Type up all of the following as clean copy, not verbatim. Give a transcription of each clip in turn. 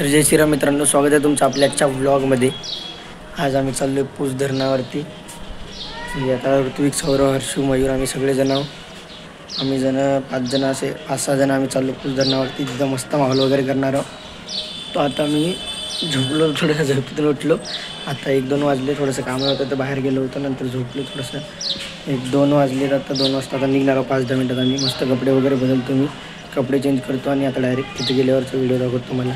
जय श्रीराम मित्रांनो, स्वागत आहे तुमचं आपल्या आजच्या व्लॉगमध्ये। आज आम्ही चाललो आहे पूस धरणावरती। म्हणजे आता ऋत्विक, सौरव, हर्षू, मयूर आम्ही सगळेजण आम्ही 5-6 जण आम्ही चाललो पूस धरणावरती। तिथं मस्त माहोल वगैरे करणार आहोत। तो आता मी झोपलो, थोडंसं झोपेतून उठलो। आता 1-2 वाजले, थोडंसं काम होतं तर बाहेर गेलो होतो, नंतर झोपलो थोडंसं। 1-2 वाजले, आता 2 वाजता आता निघणार आहोत। 5-10 मिनिटात आम्ही मस्त कपडे वगैरे बदलतो, मी कपडे चेंज करतो आणि आता डायरेक्ट तिथे गेल्यावरचा व्हिडिओ दाखवतो तुम्हाला।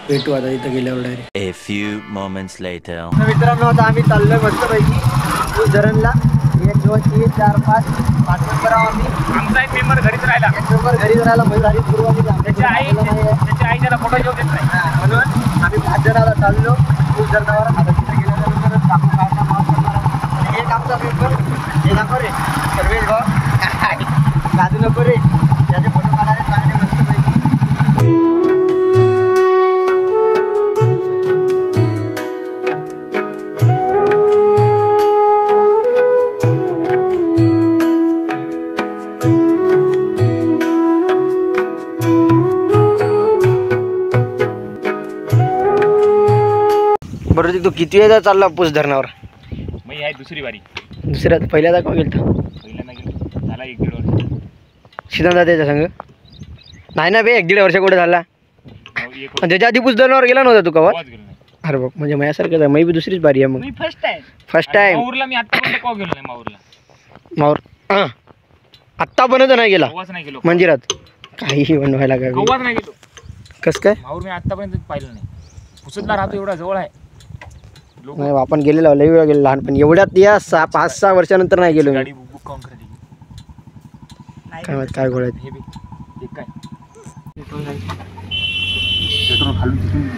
भेटू आता इथं गेल्यावर direct. A few moments later. मित्रांनो, आता आम्ही चाललोय मस्तपैकी पूस धरणला। 1 2 3 4 5 नंबर आम्ही आमचा एक मेंबर घरीच राहिला, घरी राहायला मयूर पूर्वामध्ये त्याची आई त्याला फोटो घेऊन देत नाही, म्हणून आम्ही 5 जणाला चाललो पूस धरणावर। आता तिथे गेल्यानंतर आपण काय काम करणार, एक आमचा मेंबर हे नको रे सर्वेश भाऊ गाजू नको रे, त्याचे फोटो काढायला चांगले मस्तपैकी। बरोबर, तू किती वेळा चालला पूस धरणावर? मी आहे दुसरी वारी। दुसऱ्या पहिल्यांदा का गेलता? पहिल्यांदा गेलो, झाला 1-1.5 वर्ष। सीधा त्याच्या संग नाही ना बे, 1-1.5 वर्ष कुठे झाला? आणि त्याच्या आधी पूस धरणावर गेला नव्हता तू कवा? अरे बघ, म्हणजे माझ्यासारखं आहे, मी बी दुसरीच बारी आहे। मग फर्स्ट टाइम माऊरला मी आतापर्यंत कवा गेलो नाही। माऊर आत्तापर्यंत नाही गेला नाही गेलो मंदिरात, काही बनवायला काय कवाच नाही गेलो। कस काय? माऊर मी आतापर्यंत पाहिलं नाही। पुसतला राहतो, एवढा जवळ आहे। नाही, आपण गेलेलो लई वेळा गेलो लहानपणी, एवढ्यात या 5-6 वर्षानंतर नाही गेलो। गाडी बुक काउंट करते काय माहित काय गोळ्यात हे बी ते काय पेट्रोल खालून तिथून डबीत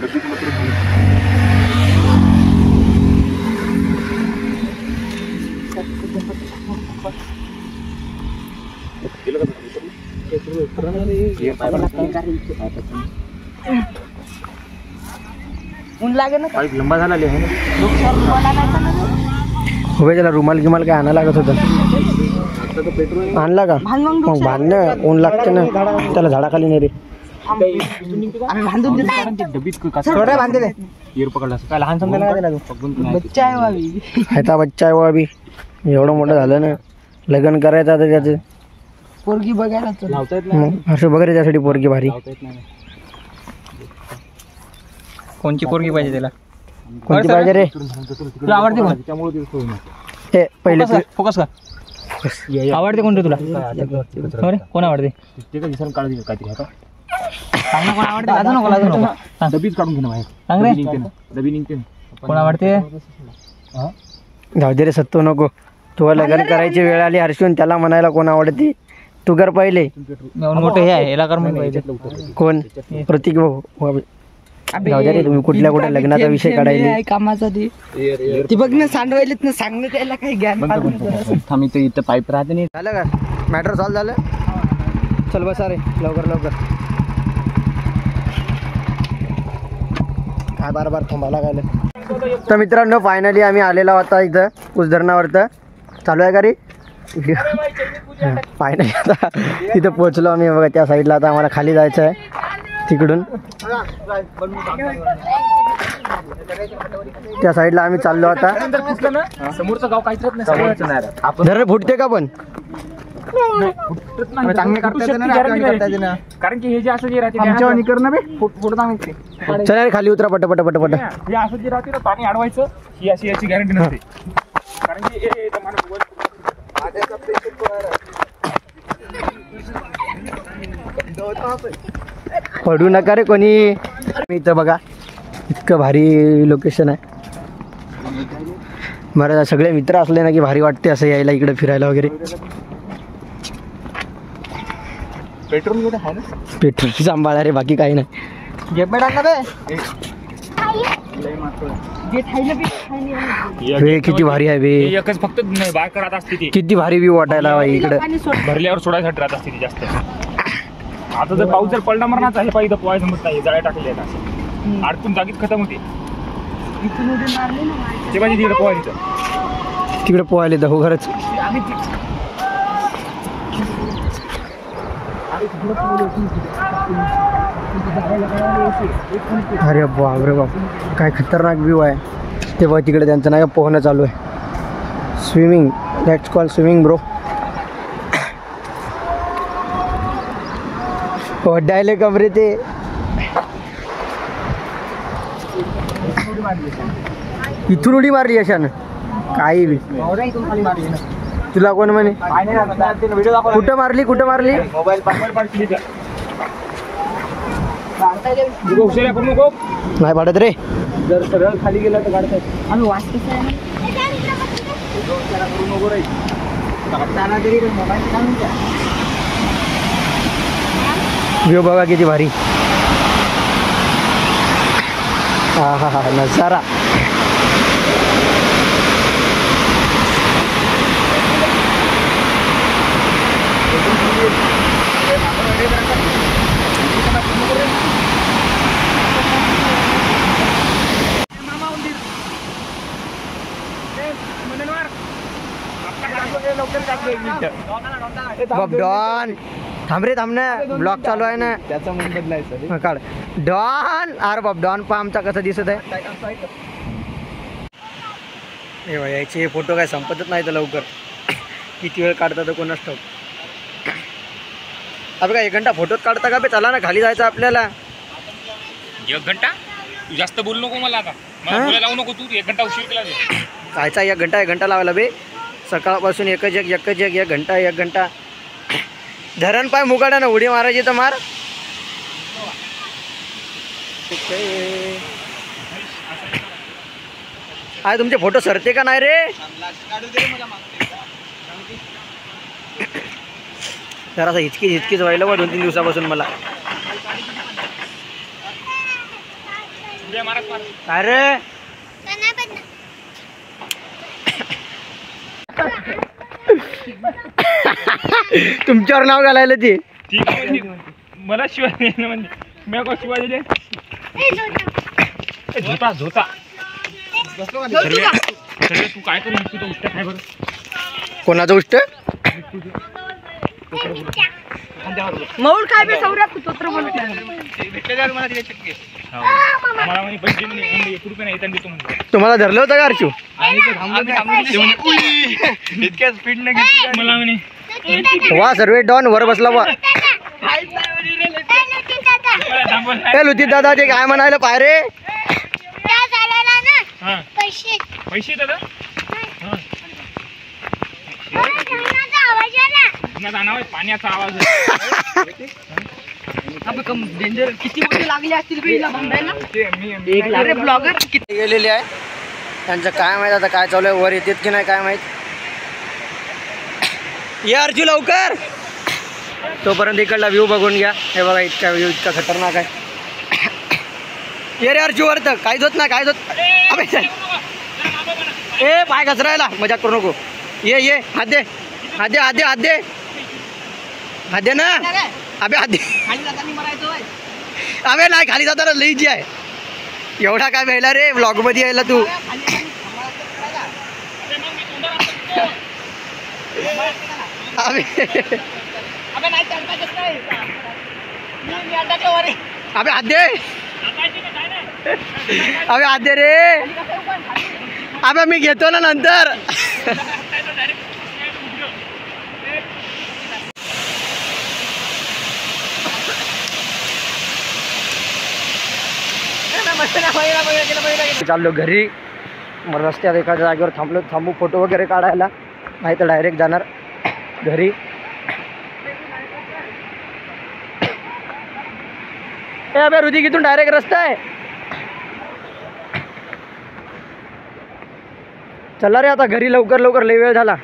ऊन लागे ना, पाईप लंबा झाला आहे ना। हो त्याला रुमाल गिमाल काय आणा लागत होतं, आणला का? मग बांधणं ऊन लागते ना त्याला, झाडाखाली नाही रे। बच्चा आहे वा बी, एवढं मोठं झालं ना, लग्न करायचं आता त्याचं। पोरगी बघायला असं बघा रे, त्यासाठी पोरगी भारी। कोणची पोरगी पाहिजे त्याला? कोणती पाहिजे रे? तुला आवडते कोण? हे पहिले फोकस का आवडते कोणते तुला? कोण आवडते? कोण आवडते? डबीच काढून घे ना, डबी निघते ना। कोण आवडते? जाऊ दे रे सत्तो, नको। तुला लग्न करायची वेळ आली हर्षून, त्याला म्हणायला कोण आवडते? तू कर पहिले, मोठे हे आहे, याला कर मग। कोण? प्रतीक भाऊ। जाऊ दे रे, तुम्ही कुठल्या लग्नाचा विषय काढायला कामाचा ती बघ ना, सांडवायलेत ना, सांगणं त्याला काही ज्ञान आम्ही तर इथं पाईप राहते नाही। झालं का मॅटर सॉल्व झालं? चल बसा रे लवकर। काय बार थांबायला काय? तर मित्रांनो, फायनली आम्ही आलेलो होता इथं पूस धरणावर। चालू आहे का रे फायनली? आता तिथं पोहोचलो आम्ही बघा, त्या साईडला। आता आम्हाला खाली जायचं आहे तिकडून, त्या साईडला आम्ही चाललो आता। समोरचं गाव काहीच नाही, धरण फुटते का? पण कारण की हे जे असं जे राहते चला रे खाली उतरा, पट हे असं जे राहते ना, पाणी अडवायचं ही अशी याची गॅरंटी नसते। कारण की पडू नका रे कोणी। इथं बघा, इतकं भारी लोकेशन आहे। बरं, सगळे मित्र असले ना की भारी वाटते असं यायला इकडे फिरायला वगैरे। पेट्रोल कुठे आहे ना? पेट्रोल सांभाळा रे, बाकी काही नाही। किती भारी आहे बे, एकच फक्त बाहेर करत असते ती। किती भारी व्यू वाटायला इकडे, भरल्यावर सोडायसाठी राहत असते ती जास्त। आता जर पाऊस जर पडला मरणार आहे, पाहिजे पोहायचं समजत नाही, जाळ्या टाकले असं अडकून जागीच खतम होते। ते पाहिजे तिकडे पोहायचं, तिकडे पोहायला हो खरंच। अरे बाप रे बाप, काय खतरनाक व्ह्यू आहे. ते बघ तिकडे त्यांचं नाही का पोहणं चालू आहे. Swimming, that's call swimming bro. वड्डायले कमरे ते. इथून उडी मारली अशानं काही बी. तुला कोण म्हणे? कुठं मारली कुठं मारली? नाही पाडत रे. जर सरळ खाली गेला तर काढताय. व्ह्यू बघा किती भारी. हा हा हा नजारा. डॉन थांब रे, थांब ना, ब्लॉग चालू आहे ना. त्याचा मन बदलायचं. काढ डॉन. अरे बाप, डॉन पा आमचा कसा दिसत आहे. याचे फोटो काय संपतच नाही तर लवकर. किती वेळ काढतात कोणाच ठाऊक. अबे काय 1 घंटा फोटोच काढता का बे? चला ना, खाली जायचं आपल्याला. 1 घंटा? तू जास्त बोलू नको मला आता. मला बोलायला लावू नको तू. 1 घंटा उशीर केला. कायचा 1 घंटा लावायला बे? सकाळपासून एकच एक घंटा. धरण पाय मुगाडा ना, उडी मारायची तर मार. आहे तुमचे फोटो सरते का नाही रे? जरासा हिचकीच व्हायला बा 2-3 दिवसापासून मला. अरे तुमच्यावर नाव घालायला ते. मला शिवाय म्हणजे मी का शिवाय झोता झोता. तू काय करू तुझं उष्ट काय बरं? कोणाचं उष्ट? मौल काय बे सौरभ तोत्र बोलत नाही. मला म्हणे पैसे म्हणे 1 रुपये नाही येताना देतो म्हणतो. तुम्हाला धरलं होतं का अर्चू? इतक्या स्पीड न घेतली मला म्हणे. वा सर्वे डॉन वर बसला वा. ए लुतीत दादा ते काय म्हणायला पाय रे? पैसे दादा पाण्याचा आवाज डेंजर. किती मोठे लागले असतील ब्लॉगर गेलेले आहे. त्यांचं काय माहित आता काय चालू आहे, वर येतात की नाही काय माहित. ये अर्जू लवकर. तोपर्यंत इकडला व्ह्यू बघून घ्या. हे बघा इतका व्ह्यू इतका खतरनाक आहे. ये रे अर्जू वर तर काहीच होत नाही, काहीच होत. अबे चल. ए पाय घसरायला मजाक करू नको. ये हात दे ना. अबे हात दे. अबे नाही, खाली जाताना लईची आहे. एवढा काय व्हायला रे व्लॉग मध्ये यायला तू. अबे हात दे. अबे हात दे रे. अबे मी घेतो ना नंतर. चाललो घरी. मग रस्त्यात एखाद्या जागेवर थांबू फोटो वगैरे काढायला, नाही तर डायरेक्ट जाणार घरी. ए अबे रुदी कितून डायरेक्ट रस्ता आहे. चला रे आता घरी लवकर लय वेळ झाला.